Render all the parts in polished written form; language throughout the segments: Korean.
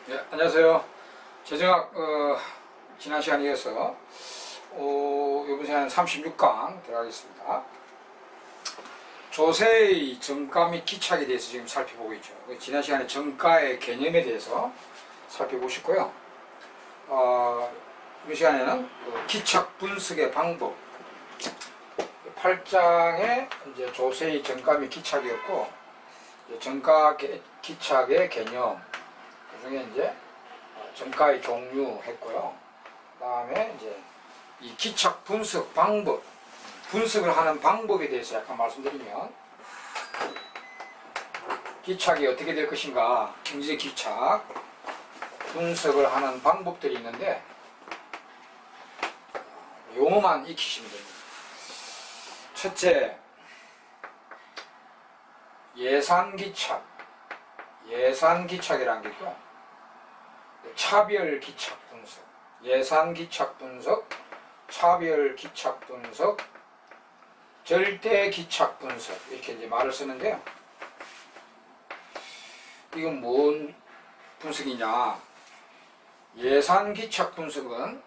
네, 안녕하세요. 재정학 지난 시간에 이어서 이번 시간은 36강 들어가겠습니다. 조세의 정가 및 기착에 대해서 지금 살펴보고 있죠. 지난 시간에 정가의 개념에 대해서 살펴보고 싶고요. 이번 시간에는 기착 분석의 방법 8장에 이제 조세의 정가 및 기착이었고, 정가 기착의 개념, 그 중에 이제 정가의 종류 했고요. 그 다음에 이제 이 기착 분석 방법, 분석을 하는 방법에 대해서 약간 말씀드리면, 기착이 어떻게 될 것인가, 경제 기착 분석을 하는 방법들이 있는데, 용어만 익히시면 됩니다. 첫째, 예산기착, 예산기착이라는 게 있고, 차별기착 분석, 예산기착 분석, 차별기착 분석, 절대기착 분석, 이렇게 이제 말을 쓰는데요. 이건 뭔 분석이냐? 예산기착 분석은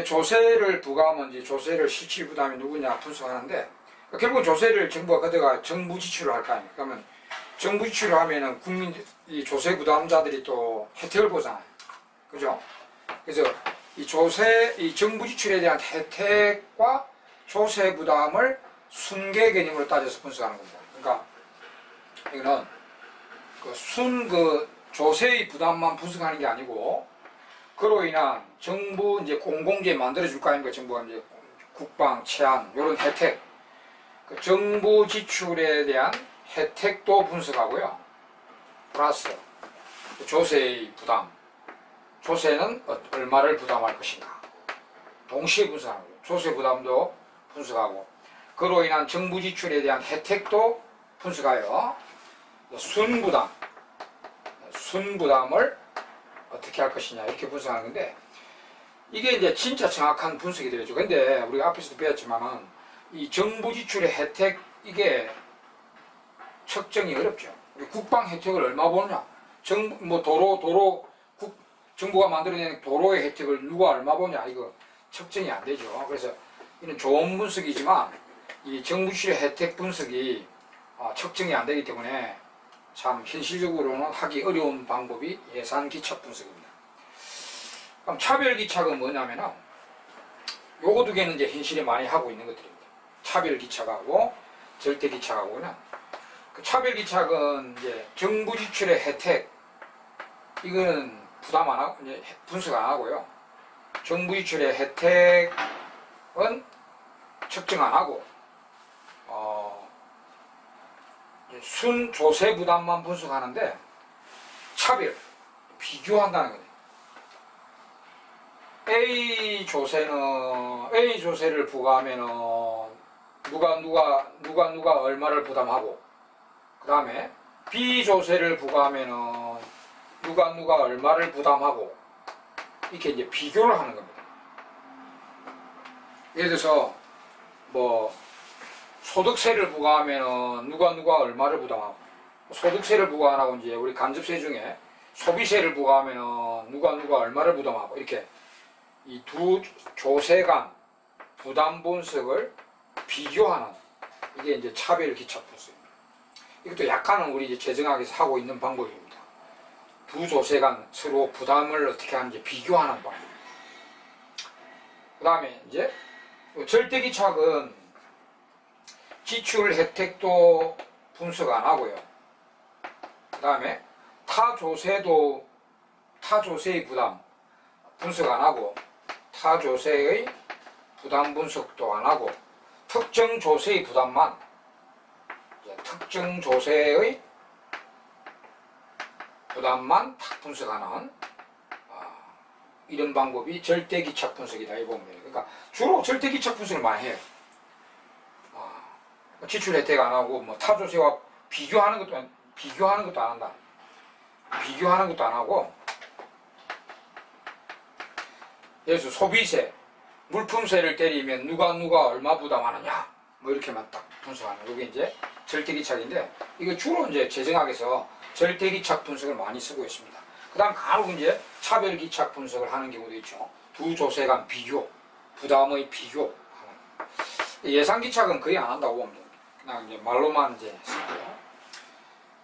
조세를 부과하면 이제 조세를 실질 부담이 누구냐 분석하는데, 결국 조세를 정부가 그대가 정부 지출을 할 거 아닙니까? 그러면 정부 지출을 하면은 이 조세 부담자들이 또 혜택을 보잖아요. 그죠? 그래서 이 정부 지출에 대한 혜택과 조세 부담을 순계 개념으로 따져서 분석하는 겁니다. 그러니까 이거는 조세의 부담만 분석하는 게 아니고, 그로 인한 정부 이제 공공재 만들어줄 거 아닙니까? 정부가 이제 국방, 치안, 이런 혜택, 정부 지출에 대한 혜택도 분석하고요. 플러스 조세의 부담, 조세는 얼마를 부담할 것인가, 동시에 분석하는 거예요. 조세 부담도 분석하고, 그로 인한 정부 지출에 대한 혜택도 분석하여 순부담을 어떻게 할 것이냐, 이렇게 분석하는 건데, 이게 이제 진짜 정확한 분석이 되죠. 근데 우리가 앞에서도 배웠지만은 이 정부 지출의 혜택, 이게 측정이 어렵죠. 국방 혜택을 얼마 보느냐, 정부가 만들어낸 도로의 혜택을 누가 얼마 보냐, 이거 측정이 안 되죠. 그래서 이는 좋은 분석이지만 이 정부 지출의 혜택 분석이 측정이 안 되기 때문에 참 현실적으로는 하기 어려운 방법이 예산기착 분석입니다. 그럼 차별기착은 뭐냐면은 요거 두 개는 이제 현실에 많이 하고 있는 것들입니다. 차별기착하고 절대기착하고는, 차별기착은 이제 정부 지출의 혜택, 이거는 부담 안 하고, 이제 분석 안 하고요. 정부 지출의 혜택은 측정 안 하고, 순 조세 부담만 분석하는데, 차별, 비교한다는 거예요. A 조세를 부과하면은 누가 얼마를 부담하고, 그 다음에 B 조세를 부과하면은 누가 얼마를 부담하고, 이렇게 이제 비교를 하는 겁니다. 예를 들어서 소득세를 부과하면은 누가 얼마를 부담하고, 소득세를 부과 안 하고 이제 우리 간접세 중에 소비세를 부과하면은 누가 얼마를 부담하고, 이렇게 이 두 조세 간 부담 분석을 비교하는, 이게 이제 차별기착 분석입니다. 이것도 약간은 우리 이제 재정학에서 하고 있는 방법입니다. 두 조세 간 서로 부담을 어떻게 하는지 비교하는 방법. 그 다음에 이제 절대기착은 지출 혜택도 분석 안 하고요. 그 다음에 타조세의 부담 분석 안 하고, 타조세의 부담 분석도 안 하고, 특정 조세의 부담만, 특정 조세의 부담만 탁 분석하는 이런 방법이 절대기착 분석이다, 이 보면 돼요. 그러니까 주로 절대기착 분석을 많이 해요. 지출 혜택 안 하고, 타조세와 비교하는 것도 안 한다. 비교하는 것도 안 하고, 예를 들어서 소비세, 물품세를 때리면 누가 얼마 부담하느냐, 이렇게만 딱 분석하는, 이게 이제 절대기착인데, 이거 주로 이제 재정학에서 절대기착 분석을 많이 쓰고 있습니다. 그 다음 간혹 이제 차별 기착 분석을 하는 경우도 있죠. 두 조세 간 비교, 부담의 비교 하는. 예상 기착은 거의 안 한다고 보면 됩니다. 그냥 이제 말로만 이제 쓸게요.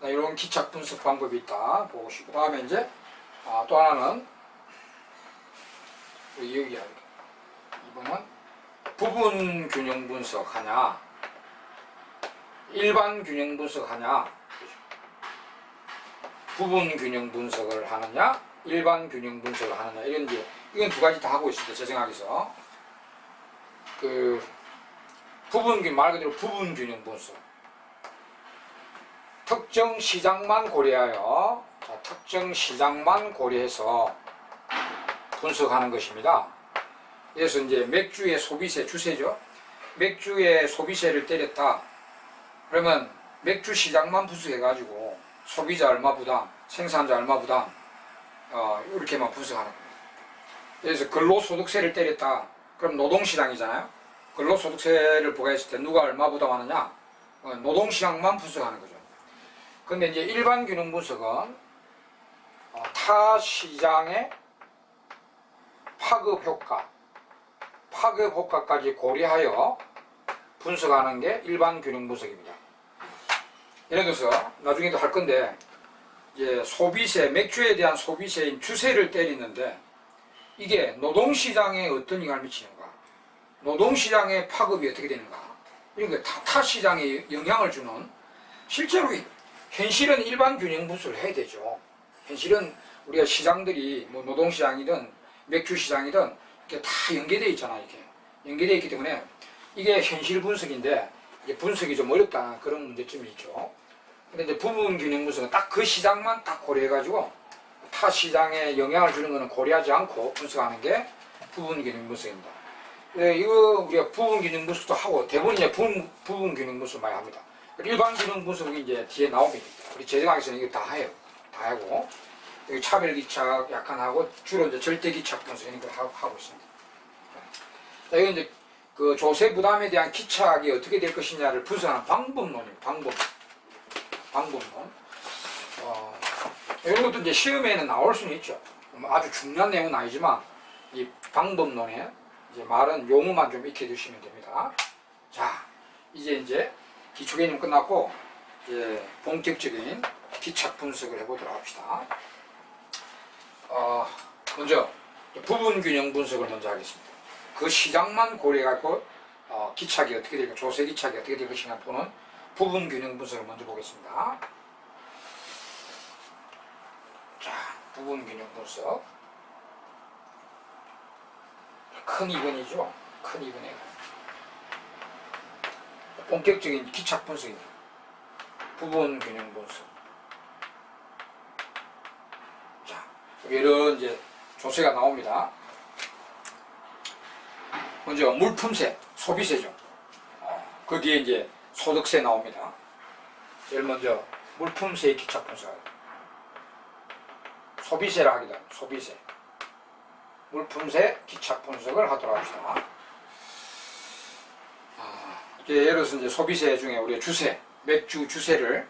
이런 기착 분석 방법이 있다 보시고, 그 다음에 이제 또 하나는 우리 여기 할게요. 이번은 부분 균형 분석하냐, 일반 균형 분석하냐, 부분 균형 분석을 하느냐, 일반 균형 분석을 하느냐, 이건 두 가지 다 하고 있습니다. 재정학에서 말 그대로 부분 균형 분석. 특정 시장만 고려하여, 특정 시장만 고려해서 분석하는 것입니다. 그래서 이제 맥주의 소비세, 주세죠. 맥주의 소비세를 때렸다. 그러면 맥주 시장만 분석해가지고 소비자 얼마 부담, 생산자 얼마 부담, 이렇게만 분석하는 겁니다. 그래서 근로소득세를 때렸다. 그럼 노동시장이잖아요. 근로소득세를 부과했을 때 누가 얼마 부담하느냐? 노동시장만 분석하는 거죠. 근데 이제 일반 균형 분석은 타 시장의 파급 효과까지 고려하여 분석하는 게 일반 균형 분석입니다. 예를 들어서 나중에도 할 건데, 이제 소비세, 맥주에 대한 소비세인 주세를 때리는데 이게 노동시장에 어떤 영향을 미치는가, 노동시장의 파급이 어떻게 되는가, 이런 게 타 시장에 영향을 주는, 실제로 현실은 일반 균형 분석을 해야 되죠. 현실은 우리가 시장들이 뭐 노동시장이든 맥주시장이든 이렇게 다 연계되어 있잖아요. 이렇게 연계되어 있기 때문에 이게 현실 분석인데 이제 분석이 좀 어렵다는 그런 문제점이 있죠. 근데 이제 부분 균형 분석은 딱 그 시장만 딱 고려해가지고 타 시장에 영향을 주는 것은 고려하지 않고 분석하는 게 부분 균형 분석입니다. 이거 우리가 부분 균형 분석도 하고 대부분 이제 부분 균형 분석 많이 합니다. 일반 균형 분석이 이제 뒤에 나옵니다. 우리 재정학에서는 이거 다 해요. 다 하고 여기 차별 기착 약간 하고 주로 이제 절대 기착 분석 이런 걸 하고 있습니다. 자, 이건 이제 그 조세 부담에 대한 기착이 어떻게 될 것이냐를 분석하는 방법론입니다. 방법론. 이런 것도 이제 시험에는 나올 수는 있죠. 아주 중요한 내용은 아니지만 이 방법론에 이제 말은 용어만 좀 익혀두시면 됩니다. 자, 이제 기초 개념 끝났고 이제 본격적인 기착 분석을 해보도록 합시다. 먼저 부분 균형 분석을 먼저 하겠습니다. 그 시장만 고려해갖고 기착이 어떻게 될까, 조세 기착이 어떻게 될 것이냐 보는 부분 균형 분석을 먼저 보겠습니다. 자, 부분 균형 분석. 큰 2번이죠. 큰 2번에 본격적인 기착 분석입니다. 부분 균형 분석. 자, 이런 이제 조세가 나옵니다. 먼저 물품세, 소비세죠. 그 뒤에 이제 소득세 나옵니다. 제일 먼저 물품세의 기착 분석. 소비세라 하기도 합니다. 소비세. 물품세 기착 분석을 하도록 합시다. 예를 들어서 이제 소비세 중에 우리가 주세, 맥주 주세를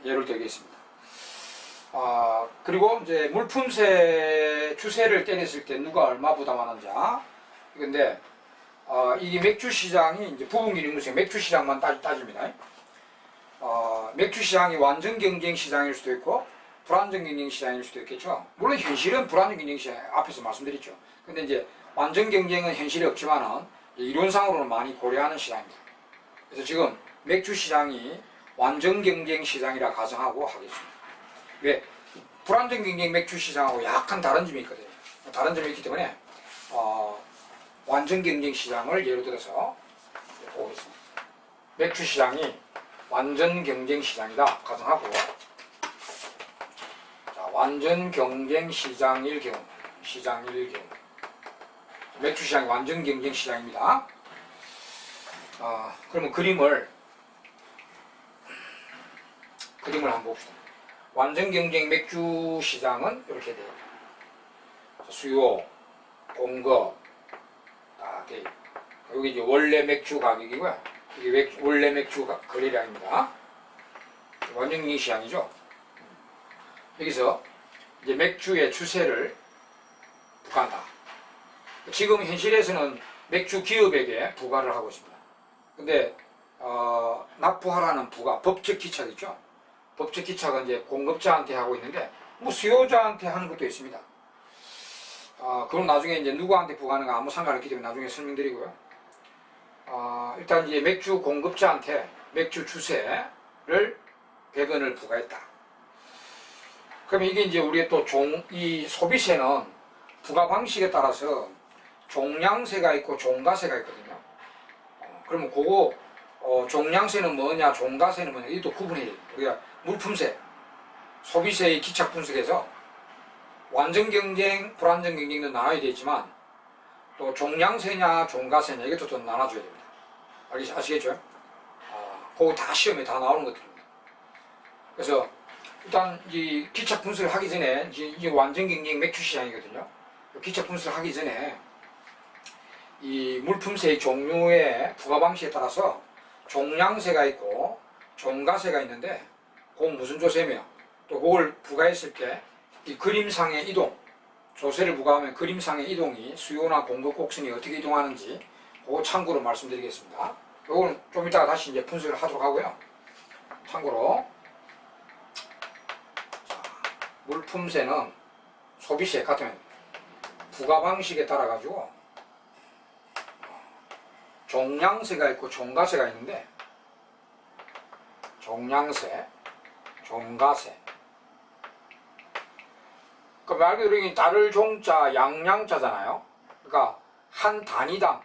예를 들겠습니다. 그리고 이제 물품세 주세를 떼냈을 때 누가 얼마 부담하는지. 근데 이 맥주 시장이 이제 부분 균형 분석, 맥주 시장만 따집니다. 맥주 시장이 완전 경쟁 시장일 수도 있고 불안정 경쟁 시장일 수도 있겠죠. 물론 현실은 불안정 경쟁 시장 앞에서 말씀드렸죠. 근데 이제 완전 경쟁은 현실이 없지만은 이론상으로는 많이 고려하는 시장입니다. 그래서 지금 맥주 시장이 완전 경쟁 시장이라 가정하고 하겠습니다. 왜? 불안정 경쟁 맥주 시장하고 약간 다른 점이 있거든요. 다른 점이 있기 때문에 완전 경쟁 시장을 예로 들어서 보겠습니다. 맥주 시장이 완전 경쟁 시장이다 가정하고, 자, 완전 경쟁 시장일 경우, 맥주 시장이 완전 경쟁 시장입니다. 그러면 그림을 한번 봅시다. 완전 경쟁 맥주 시장은 이렇게 돼요. 수요, 공급, 여기 이제 원래 맥주 가격이고요. 이게 원래 맥주 거래량입니다. 완전 경쟁 시장이죠. 여기서 이제 맥주의 주세를 부과한다. 지금 현실에서는 맥주 기업에게 부과를 하고 있습니다. 근데 납부하라는 부과, 법적 기착이죠. 법적 기착은 이제 공급자한테 하고 있는데 뭐 수요자한테 하는 것도 있습니다. 그럼 나중에 이제 누구한테 부과하는 거 아무 상관없기 때문에 나중에 설명드리고요. 일단 이제 맥주 공급자한테 맥주 주세를 100원을 부과했다. 그러면 이게 이제 우리의 또 이 소비세는 부과 방식에 따라서 종량세가 있고 종가세가 있거든요. 그러면 그거 종량세는 뭐냐, 종가세는 뭐냐, 이것도 구분해야 됩니다. 우리가 물품세, 소비세의 기착 분석에서 완전 경쟁, 불완전 경쟁도 나눠야 되지만 또 종량세냐, 종가세냐 이것도 좀 나눠줘야 됩니다. 아시겠죠? 그거 다 시험에 다 나오는 것들입니다. 그래서 일단 이 기착 분석을 하기 전에 이제 완전 경쟁 맥주 시장이거든요. 기착 분석을 하기 전에 이 물품세의 종류의 부과 방식에 따라서 종량세가 있고 종가세가 있는데 그건 무슨 조세며 또 그걸 부과했을 때 이 그림상의 이동, 조세를 부과하면 그림상의 이동이 수요나 공급 곡선이 어떻게 이동하는지 그거 참고로 말씀드리겠습니다. 이거는 좀 이따가 다시 이제 분석을 하도록 하고요. 참고로 물품세는 소비세 같으면 부과 방식에 따라 가지고 종량세가 있고 종가세가 있는데 종량세, 종가세. 그 말 그대로 이 따를 종자, 양량자잖아요. 그러니까 한 단위당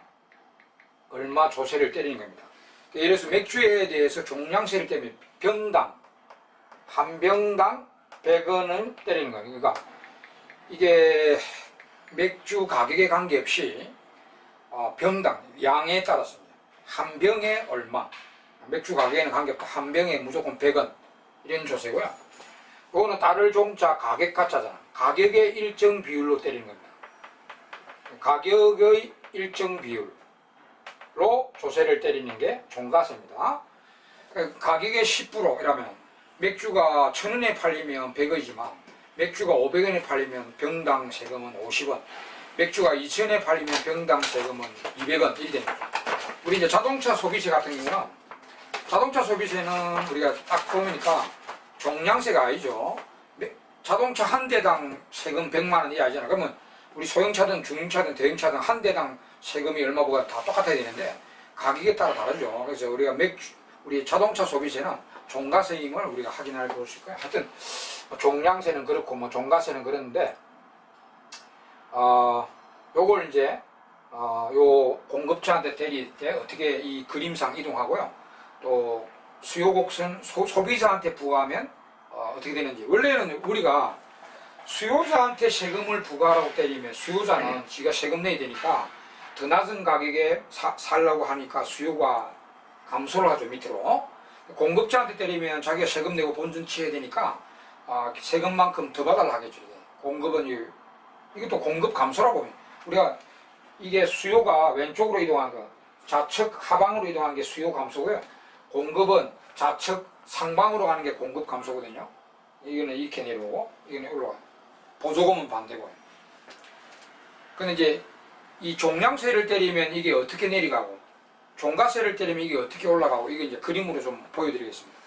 얼마 조세를 때리는 겁니다. 예를 들어서 맥주에 대해서 종량세를 때리면 병당, 한 병당 100원을 때리는 거예요. 그러니까 이게 맥주 가격에 관계없이 병당, 양에 따랐습니다. 한 병에 얼마, 맥주 가격에는 관계없다. 한 병에 무조건 100원 이런 조세고요. 이거는 따를 종자 가격 가짜잖아. 가격의 일정 비율로 때리는 겁니다. 가격의 일정 비율로 조세를 때리는 게 종가세입니다. 가격의 10% 이라면 맥주가 1,000원에 팔리면 100원이지만 맥주가 500원에 팔리면 병당 세금은 50원, 맥주가 2,000원에 팔리면 병당 세금은 200원 이리 됩니다. 우리 이제 자동차 소비세 같은 경우는 자동차 소비세는 우리가 딱 보니까 종량세가 아니죠. 자동차 한 대당 세금 100만 원이 아니잖아. 그러면 우리 소형차든 중형차든 대형차든 한 대당 세금이 얼마 보가 다 똑같아야 되는데 가격에 따라 다르죠. 그래서 우리가 우리 자동차 소비세는 종가세임을 우리가 확인할 수 있을 거예요. 하여튼 종량세는 그렇고 뭐 종가세는 그런데 요걸 이제 요 공급자한테 때릴 때 어떻게 이 그림상 이동하고요. 또 수요 곡선 소비자한테 부과하면 어떻게 되는지. 원래는 우리가 수요자한테 세금을 부과하라고 때리면 수요자는 지가 세금 내야 되니까 더 낮은 가격에 살라고 하니까 수요가 감소를 하죠. 밑으로. 공급자한테 때리면 자기가 세금 내고 본전 치해야 되니까 세금만큼 더 받아라 하겠죠. 공급은 이것도 공급 감소라고 보면 우리가 이게 수요가 왼쪽으로 이동하는 거 좌측 하방으로 이동하는 게 수요 감소고요. 공급은 좌측 상방으로 가는 게 공급 감소거든요. 이거는 이렇게 내려오고 이거는 올라가요. 보조금은 반대고요. 근데 이제 이 종량세를 때리면 이게 어떻게 내려가고 종가세를 때리면 이게 어떻게 올라가고 이게 이제 그림으로 좀 보여드리겠습니다.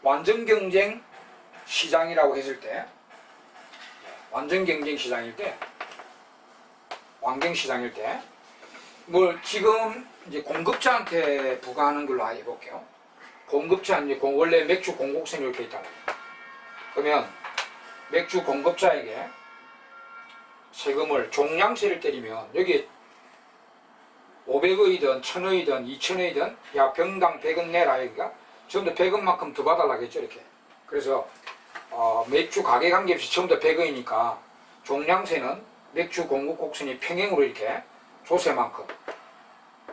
완전 경쟁 시장이라고 했을 때 완전 경쟁 시장일 때 완경 시장일 때 뭘 지금 이제 공급자한테 부과하는 걸로 해볼게요. 공급자 이제 원래 맥주 공급세는 이렇게 있다는 거예요. 그러면 맥주 공급자에게 세금을 종량세를 때리면 여기 500원이든 1000원이든 2000원이든 야 병당 100원 내라 여기가 전부 다 100원만큼 더 받아라겠죠 이렇게. 그래서 맥주 가격 관계없이 전부 다 100원이니까 종량세는 맥주 공급 곡선이 평행으로 이렇게 조세만큼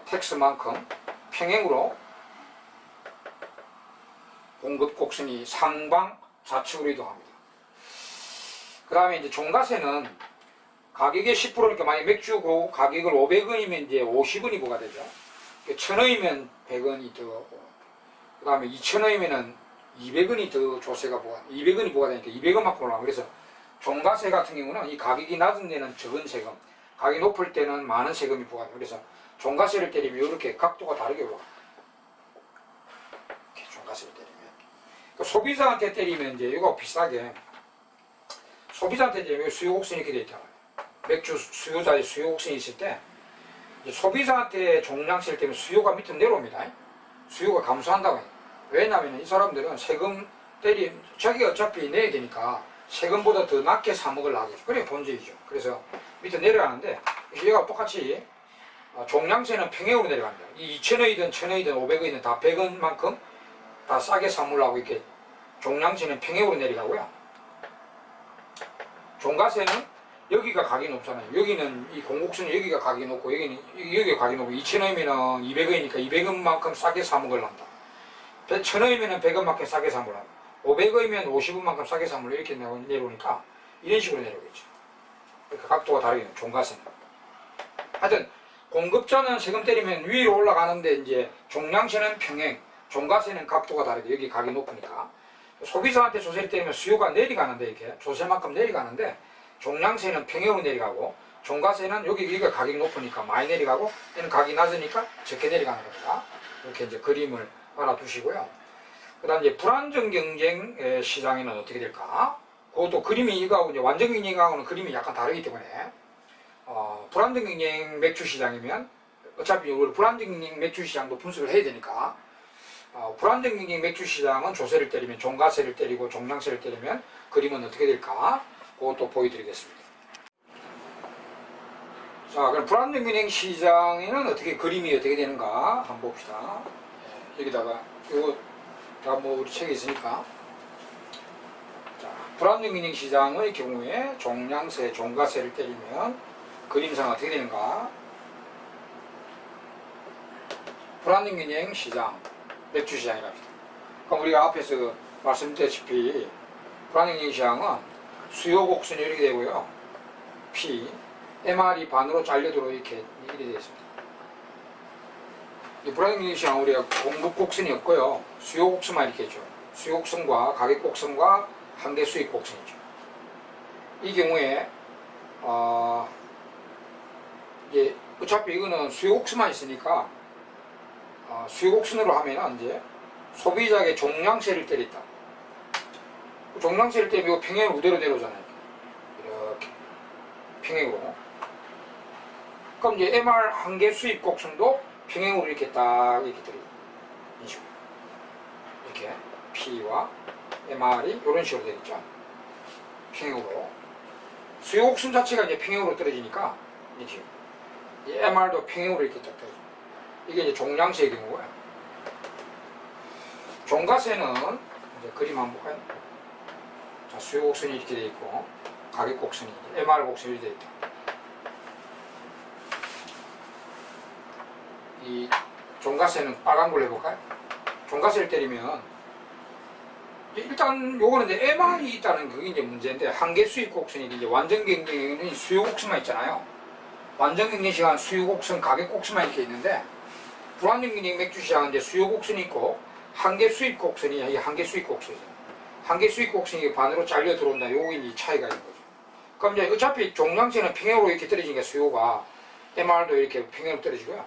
텍스만큼 평행으로 공급 곡선이 상방 좌측으로 이동합니다. 그 다음에 이제 종가세는 가격의 10%니까 만약 맥주 가격을 500원이면 이제 50원이 부과되죠. 1000원이면 100원이 더, 그 다음에 2000원이면은 200원이 더 조세가 200원이 부과되니까 200원만 올라가. 그래서 종가세 같은 경우는 이 가격이 낮은 데는 적은 세금, 가격이 높을 때는 많은 세금이 부과돼요. 그래서 종가세를 때리면 이렇게 각도가 다르게 올라가. 이렇게 종가세를 때리면. 그러니까 소비자한테 때리면 이제 이거 비슷하게 소비자한테 때리면 수요 곡선이 이렇게 돼 있잖아요. 맥주 수요자의 수요 곡선이 있을 때 이제 소비자한테 종량세를 때문에 수요가 밑으로 내려옵니다. 수요가 감소한다고 해요. 왜냐하면 이 사람들은 세금 자기가 어차피 내야 되니까 세금보다 더 낮게 사 먹으려고 하겠죠. 그게 본질이죠. 그래서 밑에 내려가는데 얘가 똑같이 종량세는 평행으로 내려갑니다. 이 2,000원이든 1,000원이든 500원이든 다 100원만큼 다 싸게 사 먹으려고 이렇게 종량세는 평행으로 내려가고요. 종가세는 여기가 가격이 높잖아요. 여기는 이 공곡선이 여기가 가격이 높고 여기가 가격이 높고 2,000원이면 200원이니까 200원만큼 싸게 사 먹으려한다. 1,000원이면 100원만큼 싸게 사 먹으려한다. 500원이면 50원만큼 싸게 사 먹으려 이렇게 내려오니까 이런 식으로 내려오겠죠. 그러니까 각도가 다르게 종가세는. 하여튼 공급자는 세금 때리면 위로 올라가는데 이제 종량세는 평행, 종가세는 각도가 다르게 여기 가격이 높으니까 소비자한테 조세를 때리면 수요가 내려가는데 이렇게 조세만큼 내려가는데 종량세는 평행으로 내려가고 종가세는 여기가 가격이 높으니까 많이 내려가고 얘는 가격이 낮으니까 적게 내려가는 겁니다. 이렇게 이제 그림을 알아두시고요. 그 다음 이제 불안정 경쟁 시장에는 어떻게 될까? 그것도 그림이 이거하고 이제 완전 경쟁하고는 그림이 약간 다르기 때문에 불안정 경쟁 맥주 시장이면 어차피 우리 불안정 경쟁 맥주 시장도 분석을 해야 되니까 불안정 경쟁 맥주 시장은 조세를 때리면 종가세를 때리고 종량세를 때리면 그림은 어떻게 될까? 그것도 보여드리겠습니다. 자, 그럼 불안정 경쟁 시장에는 어떻게 그림이 어떻게 되는가 한번 봅시다. 여기다가 이거 다 뭐 우리 책에 있으니까. 자, 불안정 경쟁 시장의 경우에 종량세, 종가세를 때리면 그림상 어떻게 되는가? 불안정 경쟁 시장, 맥주 시장이랍니다. 그럼 우리가 앞에서 말씀드렸다시피 불안정 경쟁 시장은 수요 곡선이 이렇게 되고요. P, MR이 반으로 잘려들어 이렇게 되어 있습니다. 이 불안정 경쟁 시장은 우리가 공급 곡선이 없고요. 수요 곡선만 이렇게 있죠. 수요 곡선과 가격 곡선과 한계 수익 곡선이죠. 이 경우에 이제 어차피 이거는 수요 곡선만 있으니까 수요 곡선으로 하면은 이제 소비자에게 종량세를 때렸다. 종량세를 때리면 평행으로 그대로 내려오잖아요. 이렇게 평행으로. 그럼 이제 MR 한계 수입 곡선도 평행으로 이렇게 딱 이렇게 들어요. 이런 식으로. 이렇게 P와 MR이 이런 식으로 되겠죠. 평행으로. 수요 곡선 자체가 이제 평행으로 떨어지니까 이렇게 MR도 평행으로 이렇게 딱 떨어져. 이게 이제 종량세의 경우고요. 종가세는 이제 그림 한번 볼까요? 자, 수요 곡선이 이렇게 되어 있고 가격 곡선이 MR 곡선이 이렇게 되어 있다. 이 종가세는 빨간 걸로 해볼까요? 종가세를 때리면 일단 요거는 이제 MR이 있다는 그게 이제 문제인데 한계 수익 곡선이 이제 완전 경쟁에는 수요 곡선만 있잖아요. 완전 경쟁 시간 수요 곡선, 가격 곡선만 이렇게 있는데 불안정 경쟁 맥주 시장은 이제 수요 곡선이 있고 한계 수익 곡선이 이 한계 수익 곡선이죠. 한계 수익 곡선이 반으로 잘려 들어온다. 요게 이제 차이가 있는 거죠. 그럼 이제 어차피 종량세는 평행으로 이렇게 떨어지니까 수요가 MR도 이렇게 평행으로 떨어지고요.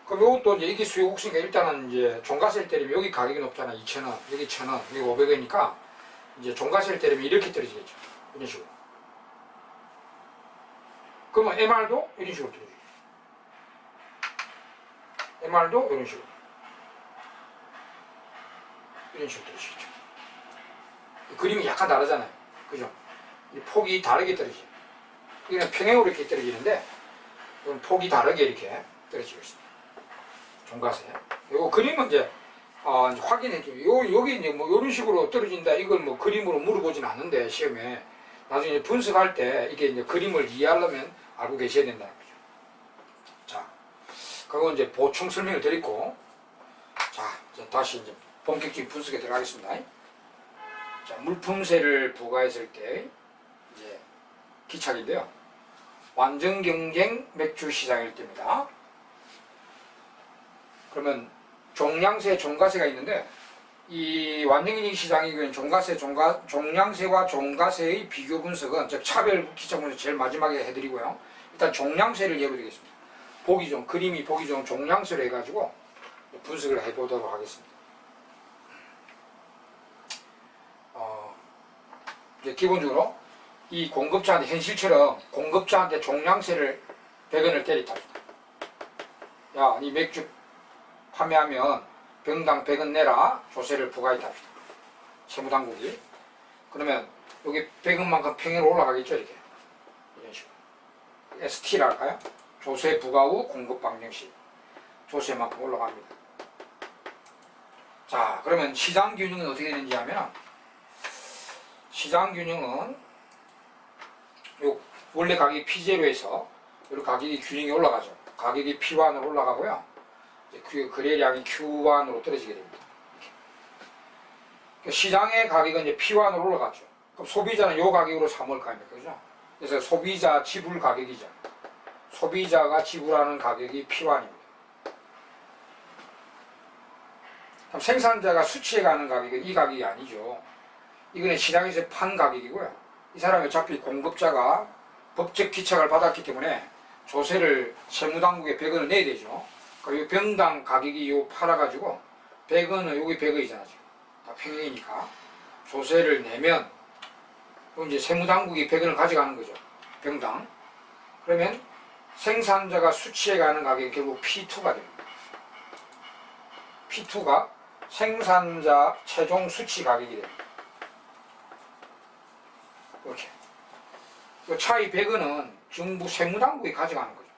그럼 요것도 이제 이게 수요 곡선이니까 일단은 이제 종가세를 때리면 여기 가격이 높잖아. 2,000원, 여기 1,000원, 여기 500원이니까 이제 종가세를 때리면 이렇게 떨어지겠죠. 이런 식으로. 그러면 MR도 이런 식으로 떨어지죠. MR도 이런 식으로. 이런 식으로 떨어지겠죠. 그림이 약간 다르잖아요. 그죠? 이 폭이 다르게 떨어지죠. 이거는 평행으로 이렇게 떨어지는데, 이건 폭이 다르게 이렇게 떨어지고 있습니다. 종가세. 요거 그림은 이제, 확인해 줘요. 여기 이제 뭐 이런 식으로 떨어진다. 이걸 뭐 그림으로 물어보진 않는데, 시험에. 나중에 분석할 때 이게 이제 그림을 이해하려면 알고 계셔야 된다는 거죠. 자, 그거 이제 보충 설명을 드리고, 자, 이제 다시 이제 본격적인 분석에 들어가겠습니다. 자, 물품세를 부과했을 때 이제 기착인데요. 완전 경쟁 맥주 시장일 때입니다. 그러면 종량세, 종가세가 있는데 이 완전이익 시장의 경우는 종량세와 종가세의 비교 분석은 즉 차별 기차 분석 제일 마지막에 해드리고요. 일단 종량세를 예로 들겠습니다. 그림이 보기 좋은 종량세로 해가지고 분석을 해보도록 하겠습니다. 이제 기본적으로 이 공급자한테 현실처럼 공급자한테 종량세를 100원을 때리탑시다. 야, 이 맥주 판매하면 병당 100원 내라 조세를 부과했답시다. 세무당국이. 그러면 여기 100원만큼 평행으로 올라가겠죠, 이렇게. 이런 식으로. ST랄까요? 조세 부과 후 공급 방정시. 조세만큼 올라갑니다. 자, 그러면 시장 균형은 어떻게 되는지 하면, 시장 균형은 요 원래 가격이 P0로 해서 요 가격이 균형이 올라가죠. 가격이 P1으로 올라가고요. 그 거래량이 Q1으로 떨어지게 됩니다. 이렇게. 시장의 가격은 이제 P1으로 올라갔죠. 그럼 소비자는 요 가격으로 사 먹을 거 아닙니까? 그죠? 그래서 소비자 지불 가격이죠. 소비자가 지불하는 가격이 P1입니다. 그럼 생산자가 수취해 가는 가격은 이 가격이 아니죠. 이거는 시장에서 판 가격이고요. 이 사람이 어차피 공급자가 법적 기착을 받았기 때문에 조세를 세무당국에 100원을 내야 되죠. 그리고 병당 가격이 요 팔아가지고 100원은 여기 100원이잖아 지금. 다 평행이니까 조세를 내면 이제 세무당국이 100원을 가져가는 거죠. 병당. 그러면 생산자가 수취해가는 가격이 결국 P2가 됩니다. P2가 생산자 최종 수취 가격이 됩니다. 이렇게. 그 차이 100원은 정부 세무당국이 가져가는 거죠.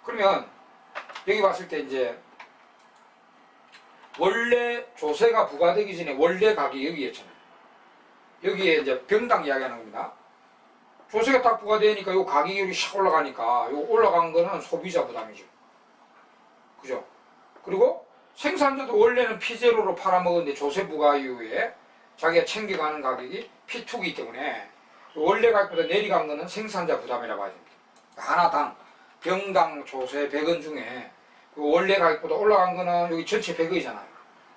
그러면 여기 봤을 때 이제 원래 조세가 부과되기 전에 원래 가격이 여기였잖아요. 여기에 이제 병당 이야기하는 겁니다. 조세가 딱 부과되니까 요 가격이 여기 샥 올라가니까 요 올라간 거는 소비자 부담이죠. 그죠? 그리고 생산자도 원래는 P0로 팔아먹었는데 조세 부과 이후에 자기가 챙겨가는 가격이 P2이기 때문에 원래 가격보다 내려간 거는 생산자 부담이라고 봐야 됩니다. 하나당 병당 조세 100원 중에 원래 가격보다 올라간 거는 여기 전체 100원이잖아요.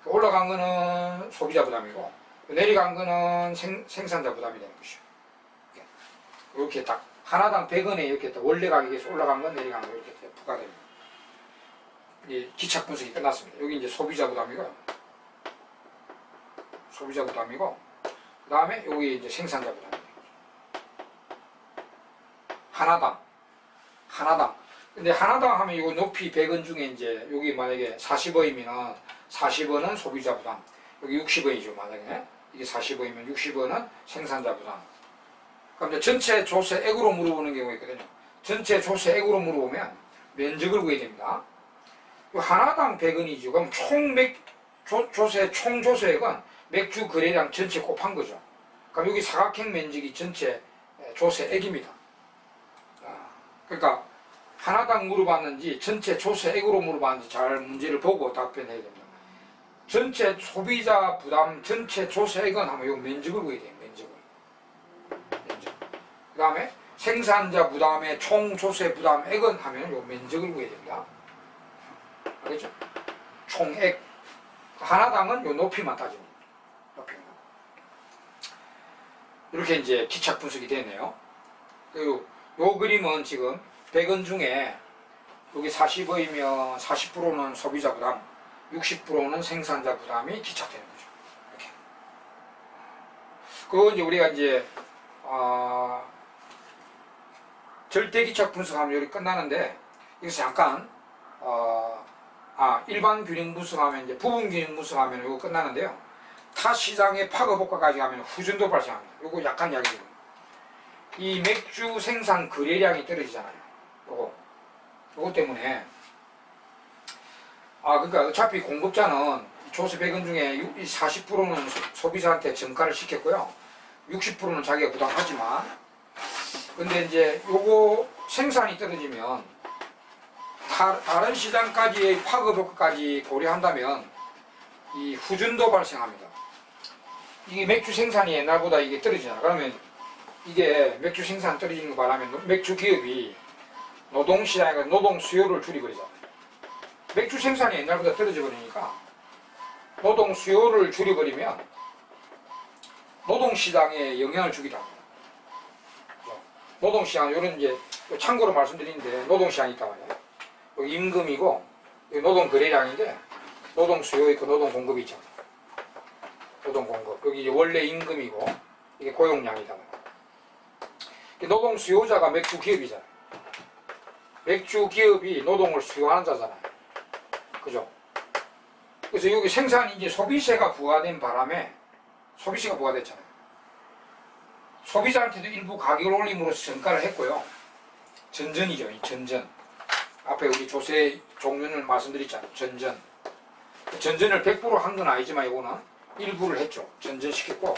올라간 거는 소비자 부담이고 내려간 거는 생산자 부담이 되는 것이죠. 이렇게 딱 하나당 100원에 이렇게 딱 원래 가격에서 올라간 건 내려간 거 이렇게 부과됩니다. 이 기착 분석이 끝났습니다. 여기 이제 소비자 부담이고요. 소비자 부담이고 그 다음에 여기 이제 생산자 부담이에요. 하나당. 근데 하나당 하면 이거 높이 100원 중에 이제 여기 만약에 40원이면 40원은 소비자 부담. 여기 60원이죠. 만약에 이게 40원이면 60원은 생산자 부담. 그럼 이제 전체 조세액으로 물어보는 경우가 있거든요. 전체 조세액으로 물어보면 면적을 구해야 됩니다. 하나당 100원이죠. 그럼 총조세액은 맥주 거래량 전체 곱한 거죠. 그럼 여기 사각형 면적이 전체 조세액입니다. 그러니까 하나당 물어봤는지 전체 조세액으로 물어봤는지 잘 문제를 보고 답변해야 됩니다. 전체 소비자 부담 전체 조세액은 하면 요 면적을 구해야 돼요. 면적. 그 다음에 생산자 부담의 총 조세 부담액은 하면 요 면적을 구해야 됩니다. 알겠죠? 총액. 하나당은 요 높이만 따집니다. 높이만. 이렇게 이제 기착 분석이 되네요. 그리고 요 그림은 지금 100원 중에 여기 40원이면 40%는 소비자 부담, 60%는 생산자 부담이 기착되는 거죠. 이렇게. 그거 이제 우리가 이제 절대 기착 분석하면 여기 끝나는데 여기서 잠깐 일반 균형 분석하면 이제 부분 균형 분석하면 이거 끝나는데요. 타 시장의 파급 효과까지 하면 후전도 발생합니다. 이거 약간 이야기해요. 이 맥주 생산 거래량이 떨어지잖아요. 요거 때문에 그러니까 어차피 공급자는 조세 100원 중에 40%는 소비자한테 정가를 시켰고요. 60%는 자기가 부담하지만 근데 이제 요거 생산이 떨어지면 다른 시장까지의 파급 효과까지 고려한다면 이 후전도 발생합니다. 이게 맥주 생산이 옛날보다 이게 떨어지잖아. 그러면 이게 맥주 생산 떨어지는 거 말하면 맥주 기업이 노동시장에 노동 수요를 줄이버리잖아요. 맥주 생산이 옛날보다 떨어져 버리니까 노동 수요를 줄여버리면 노동 시장에 영향을 주기도 합니다. 노동 시장, 요런 이제 참고로 말씀드리는데 노동 시장이 있단 말이에요. 여기 임금이고 여기 노동 거래량인데 노동 수요 있고 노동 공급이 있잖아요. 노동 공급. 여기 이제 원래 임금이고 이게 고용량이다 말이에요. 노동 수요자가 맥주 기업이잖아요. 맥주 기업이 노동을 수요하는 자잖아요. 그죠? 그래서 여기 생산 이제 소비세가 부과된 바람에 소비세가 부과됐잖아요. 소비자한테도 일부 가격을 올림으로써 전가를 했고요. 전전이죠. 이 전전. 앞에 우리 조세 종류를 말씀드렸잖아요. 전전. 전전을 100% 한 건 아니지만 이거는 일부를 했죠. 전전시켰고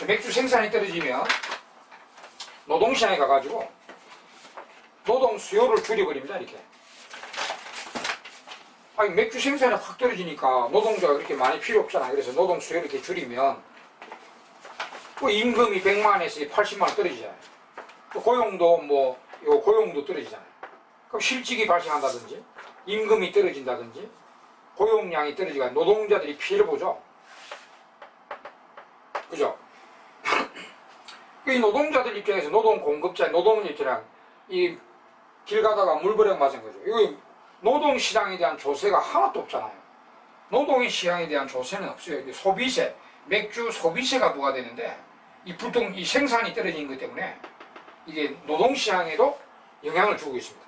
맥주 생산이 떨어지면 노동시장에 가가지고 노동 수요를 줄여버립니다. 이렇게. 아니 맥주 생산이 확 떨어지니까 노동자가 그렇게 많이 필요 없잖아요. 그래서 노동 수요를 이렇게 줄이면 그 임금이 100만에서 80만 떨어지잖아요. 고용도 뭐 요 고용도 떨어지잖아요. 그럼 실직이 발생한다든지 임금이 떨어진다든지 고용량이 떨어지니까 노동자들이 피해를 보죠. 그죠? 이 노동자들 입장에서 노동 공급자, 노동 입장이랑 이 길 가다가 물버려 맞은 거죠. 이거 노동 시장에 대한 조세가 하나도 없잖아요. 노동 시장에 대한 조세는 없어요. 소비세, 맥주 소비세가 부과되는데 이 생산이 떨어진 것 때문에 이게 노동 시장에도 영향을 주고 있습니다.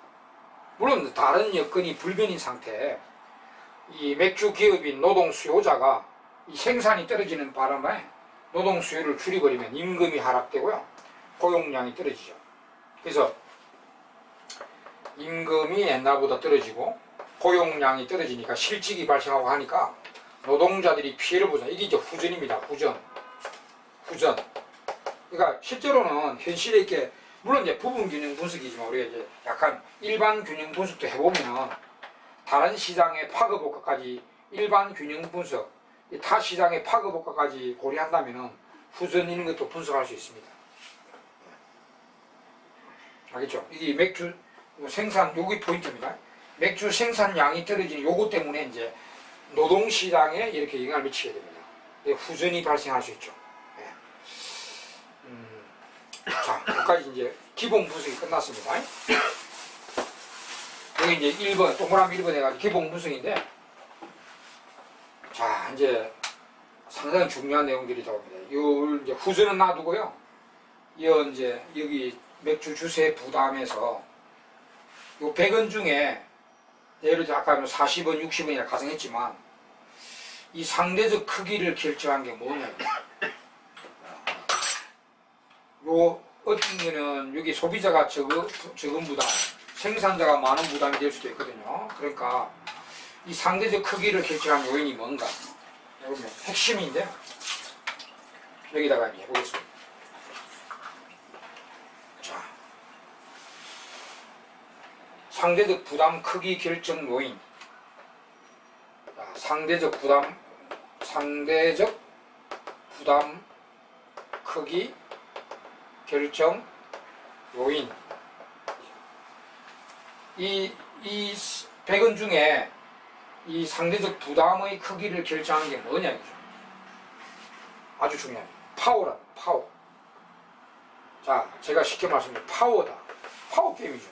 물론 다른 여건이 불변인 상태에 이 맥주 기업인 노동 수요자가 이 생산이 떨어지는 바람에 노동 수요를 줄여버리면 임금이 하락되고요. 고용량이 떨어지죠. 그래서 임금이 옛날보다 떨어지고 고용량이 떨어지니까 실직이 발생하고 하니까 노동자들이 피해를 보죠. 이게 이제 후전입니다. 후전. 그러니까 실제로는 현실에 있게 물론 이제 부분 균형 분석이지만 우리가 이제 약간 일반 균형 분석도 해보면은 다른 시장의 파급 효과까지 일반 균형 분석, 타 시장의 파급 효과까지 고려한다면은 후전 있는 것도 분석할 수 있습니다. 알겠죠? 이게 맥주 생산 요게 포인트입니다. 맥주 생산량이 떨어지는 요거 때문에 이제 노동 시장에 이렇게 영향을 미치게 됩니다. 후전이 발생할 수 있죠. 네. 자, 여기까지 이제 기본 분석이 끝났습니다. 여기 이제 1번, 동그라미 1번 해가지고 기본 분석인데, 자, 이제 상당히 중요한 내용들이 나옵니다. 요 이제 후전은 놔두고요. 이제 여기 맥주 주세 부담에서 요 100원 중에 예를 들어 아까 40원, 60원이라 가정했지만 이 상대적 크기를 결정한 게 뭐냐. 요 어떤 거는 여기 소비자가 적은 부담, 생산자가 많은 부담이 될 수도 있거든요. 그러니까 이 상대적 크기를 결정한 요인이 뭔가. 여러분 핵심인데 여기다가 이제 해보겠습니다. 자, 상대적 부담 크기 결정 요인. 자, 상대적 부담 크기 결정 요인. 이 100원 중에 이 상대적 부담의 크기를 결정하는 게 뭐냐 이거죠. 아주 중요합니다. 파워라, 파워. 자, 제가 쉽게 말씀드리면 파워다. 파워 게임이죠.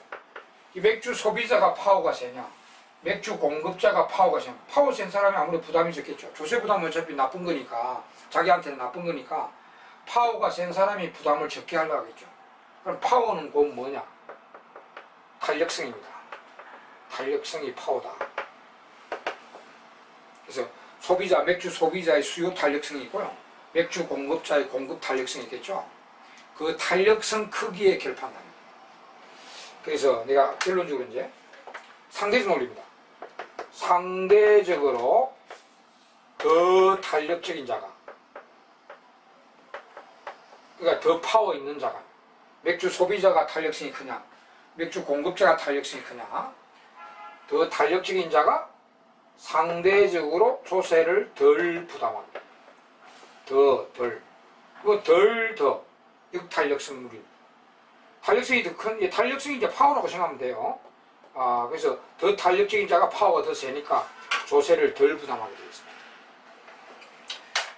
이 맥주 소비자가 파워가 세냐, 맥주 공급자가 파워가 세냐. 파워 센 사람이 아무래도 부담이 적겠죠. 조세 부담은 어차피 나쁜 거니까, 자기한테는 나쁜 거니까 파워가 센 사람이 부담을 적게 하려고 하겠죠. 그럼 파워는 곧 뭐냐? 탄력성입니다. 탄력성이 파워다. 그래서 소비자, 맥주 소비자의 수요 탄력성이 있고요. 맥주 공급자의 공급 탄력성이 있겠죠. 그 탄력성 크기에 결판납니다. 그래서 내가 결론적으로 이제 상대적 논리입니다. 상대적으로 더 탄력적인 자가, 그러니까 더 파워 있는 자가, 맥주 소비자가 탄력성이 크냐, 맥주 공급자가 탄력성이 크냐, 더 탄력적인 자가 상대적으로 조세를 덜 부담합니다. 더 역탄력성물입니다. 탄력성이 더 큰, 탄력성이 이제 파워라고 생각하면 돼요. 그래서 더 탄력적인 자가 파워가 더 세니까 조세를 덜 부담하게 되겠습니다.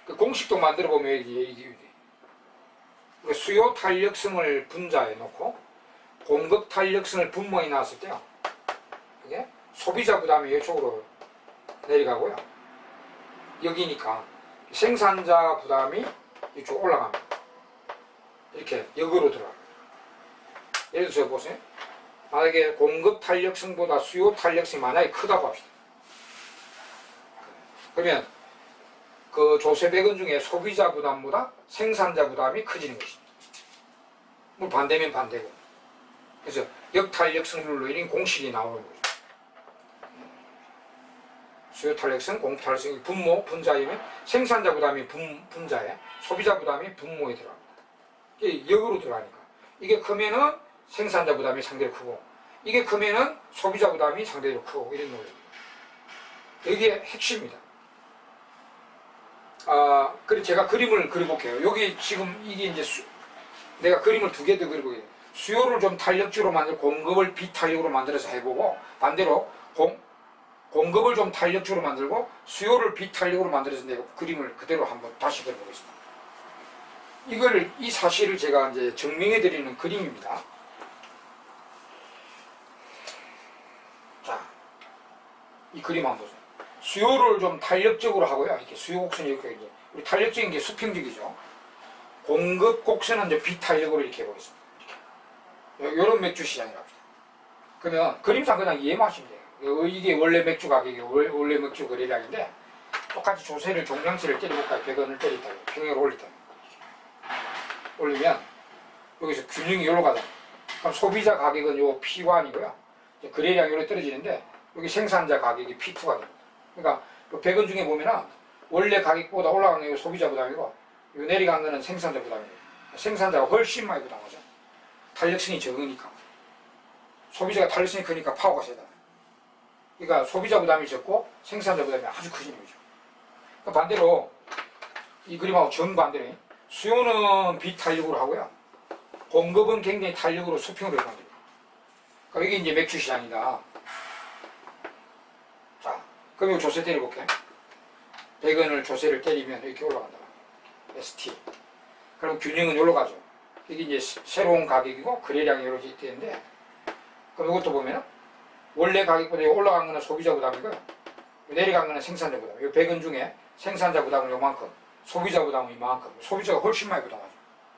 그 공식도 만들어 보면 이게 수요 탄력성을 분자해 놓고 공급 탄력성을 분모에 놨을 때요. 이게 소비자 부담이 이쪽으로 내려가고요. 여기니까 생산자 부담이 이쪽 올라갑니다. 이렇게 역으로 들어가요. 예를 들어서 보세요. 만약에 공급 탄력성보다 수요 탄력성이 만약에 크다고 합시다. 그러면 그 조세배분 중에 소비자 부담보다 생산자 부담이 커지는 것입니다. 뭐 반대면 반대고. 그래서 역탄력성률로 이런 공식이 나오는 거죠. 수요 탄력성, 공급 탄력성이 분모, 분자이면 생산자 부담이 분자에, 소비자 부담이 분모에 들어갑니다. 이게 역으로 들어가니까. 이게 크면은 생산자 부담이 상대로 크고, 이게 크면은 소비자 부담이 상대로 크고, 이런 논리입니다. 이게 핵심입니다. 그리고 제가 그림을 그려볼게요. 여기 지금 이게 이제 내가 그림을 두 개 더 그려볼게요. 수요를 좀 탄력적으로 만들고 공급을 비탄력으로 만들어서 해보고, 반대로 공급을 좀 탄력적으로 만들고 수요를 비탄력으로 만들어서 내가 그림을 그대로 한번 다시 그려보겠습니다. 이 사실을 제가 이제 증명해 드리는 그림입니다. 자, 이 그림 한번 보세요. 수요를 좀 탄력적으로 하고요. 이렇게 수요 곡선이 이렇게 이제 우리 탄력적인 게 수평적이죠. 공급 곡선은 이제 비탄력으로 이렇게 해보겠습니다. 이런 맥주 시장이라고 합시다. 그러면 그림상 그냥 이해만 하시면 돼요. 이게 원래 맥주 가격이 원래 맥주 거래량인데 똑같이 조세를 종량세를 때려볼까요? 100원을 때리다 평형을 올리다 올리면 여기서 균형이 여기로 가다. 그럼 소비자 가격은 요 P1이고요. 거래량이 여기로 떨어지는데 여기 생산자 가격이 P2가 됩니다. 그러니까 100원 중에 보면은 원래 가격보다 올라가는 게 소비자 부담이고 요 내려간 거는 생산자 부담이에요. 생산자가 훨씬 많이 부담하죠. 탄력성이 적으니까. 소비자가 탄력성이 크니까 파워가 세다. 그러니까 소비자 부담이 적고 생산자 부담이 아주 커지는 거죠. 그러니까 반대로 이 그림하고 정반대로 수요는 비탄력으로 하고요. 공급은 굉장히 탄력으로 수평으로 만듭니다. 그러니까 이게 이제 맥주 시장이다. 자, 그럼 이거 조세 때려볼게요. 100원을 조세를 때리면 이렇게 올라간다. ST. 그럼 균형은 여기로 가죠. 이게 이제 새로운 가격이고 거래량이 이렇게 되는데, 그럼 이것도 보면 원래 가격보다 올라간 거는 소비자 부담이고요. 내려간 거는 생산자 부담. 이 100원 중에 생산자 부담은 요만큼, 소비자 부담은 이만큼. 소비자가 훨씬 많이 부담하죠.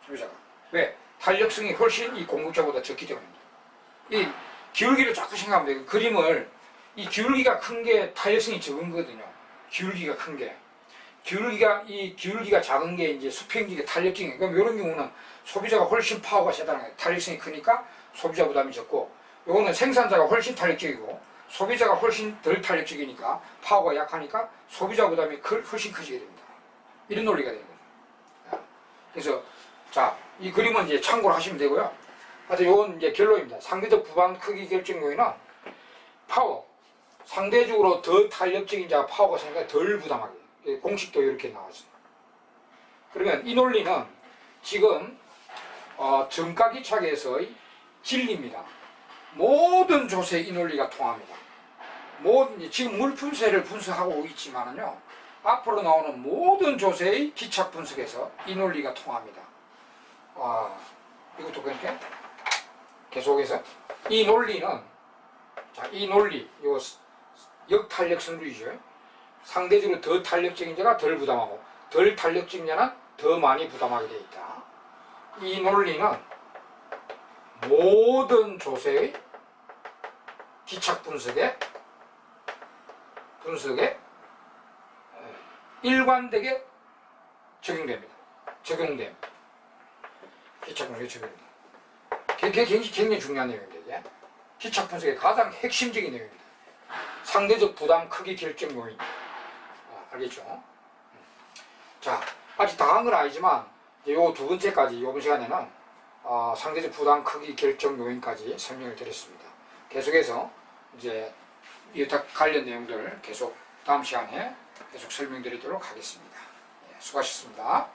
소비자가. 왜? 탄력성이 훨씬 이 공급자보다 적기 때문입니다. 이 기울기를 자꾸 생각하면 돼요. 그림을 이 기울기가 큰 게 탄력성이 적은 거거든요. 기울기가 큰 게. 기울기가 작은 게 이제 수평기가 탄력적인 거예요. 그럼 이런 경우는 소비자가 훨씬 파워가 세다는 거예요. 탄력성이 크니까 소비자 부담이 적고, 요거는 생산자가 훨씬 탄력적이고 소비자가 훨씬 덜 탄력적이니까 파워가 약하니까 소비자 부담이 훨씬 커지게 됩니다. 이런 논리가 되는 거죠. 그래서 자, 이 그림은 이제 참고로 하시면 되고요. 하여튼 요건 이제 결론입니다. 상대적 부담 크기 결정 요인은 파워. 상대적으로 더 탄력적인 자가 파워가 생기니까 덜 부담하게. 공식도 이렇게 나왔습니다. 그러면 이 논리는 지금 정가기차계에서의 진리입니다. 모든 조세에 이 논리가 통합니다. 지금 물품세를 분석하고 있지만은요, 앞으로 나오는 모든 조세의 기착 분석에서 이 논리가 통합니다. 이것도 그러니까 계속해서 이 논리는, 자, 이 논리, 요 역탄력성률이죠. 상대적으로 더 탄력적인 자가 덜 부담하고 덜 탄력적인 자는 더 많이 부담하게 되어 있다. 이 논리는 모든 조세의 기착 분석에 일관되게 적용됩니다. 기착 분석에 적용됩니다. 굉장히 중요한 내용입니다. 이게. 기착 분석의 가장 핵심적인 내용입니다. 상대적 부담 크기 결정 요인. 알겠죠? 자, 아직 다 한 건 아니지만 요 두 번째까지 이번 시간에는 상대적 부담 크기 결정 요인까지 설명을 드렸습니다. 계속해서 이제 이와 관련 내용들 계속 다음 시간에 계속 설명드리도록 하겠습니다. 수고하셨습니다.